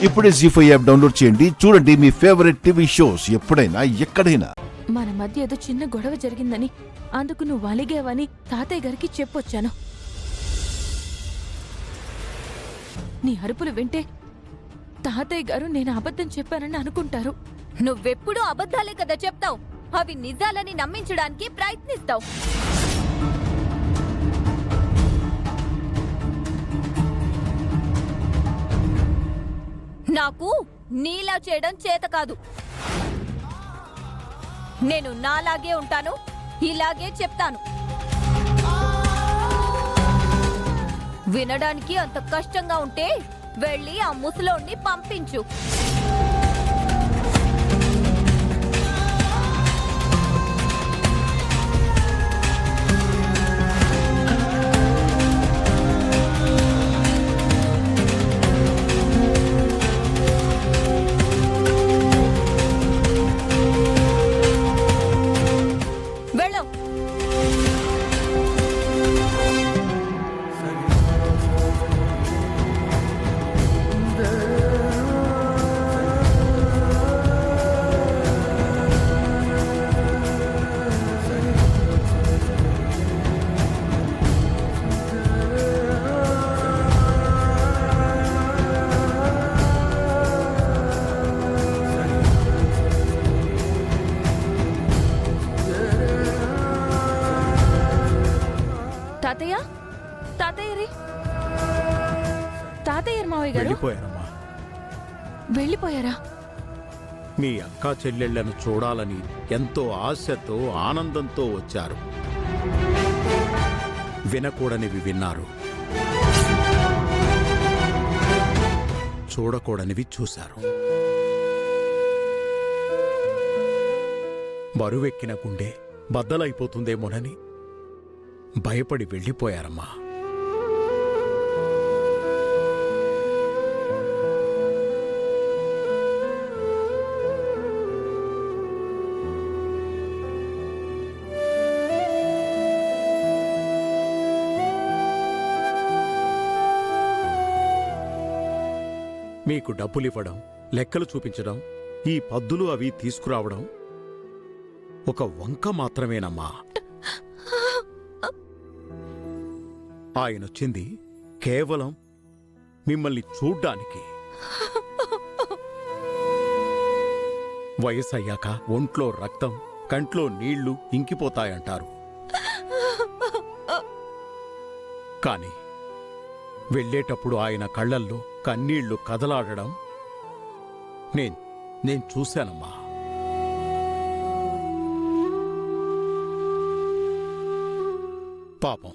ఇప్పుడే జీ5 app download చేయండి. చూడండి మీ ఫేవరెట్ టీవీ షోస్ ఎప్పుడైనా ఎక్కడైనా. మన మధ్య ఏదో చిన్న గొడవ జరిగిందని, అందుకు నువ్వు అలిగేవని తాతయ్య గారికి చెప్పొచ్చాను. నీ అరుపులు వింటే తాతయ్య గారు నేను అబద్ధం చెప్పానని అనుకుంటారు. నువ్వెప్పుడూ అబద్ధాలే కదా చెప్తావు. అవి నిజాలని నమ్మించడానికి ప్రయత్నిస్తావు. నాకు నీలా చేయడం చేత కాదు. నేను నాలాగే ఉంటాను, ఇలాగే చెప్తాను. వినడానికి అంత కష్టంగా ఉంటే వెళ్ళి ఆ ముసలోణ్ణి పంపించు. తాతయ్య, తాతయ్య రే, తాతయ్య మావయ్య గారు వెళ్ళిపోయారమ్మా. వెళ్ళిపోయారా? మీ అక్కా చెల్లెళ్లను చూడాలని ఎంతో ఆశతో ఆనందంతో వచ్చారు. వినకూడనివి విన్నారు, చూడకూడనివి చూశారు. బరువెక్కిన గుండె బద్దలైపోతుందేమోనని భయపడి వెళ్ళిపోయారమ్మా. మీకు డబ్బులివ్వడం, లెక్కలు చూపించడం, ఈ పద్దులు అవి తీసుకురావడం ఒక వంక మాత్రమేనమ్మా. ఆయనొచ్చింది కేవలం మిమ్మల్ని చూడ్డానికి. వయసయ్యాక ఒంట్లో రక్తం, కంట్లో నీళ్లు ఇంకిపోతాయంటారు. కాని వెళ్ళేటప్పుడు ఆయన కళ్ళల్లో కన్నీళ్లు కదలాడడం నేను చూశానమ్మా. పాపం,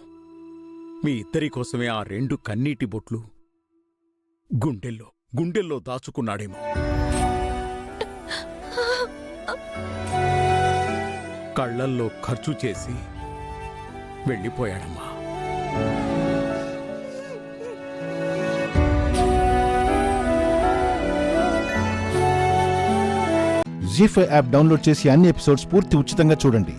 మీ ఇద్దరి కోసమే ఆ 2 కన్నీటి బొట్లు గుండెల్లో దాచుకున్నాడేమో. కళ్ళల్లో ఖర్చు చేసి వెళ్ళిపోయాడమ్మా. జీ5 యాప్ డౌన్లోడ్ చేసి అన్ని ఎపిసోడ్స్ పూర్తి ఉచితంగా చూడండి.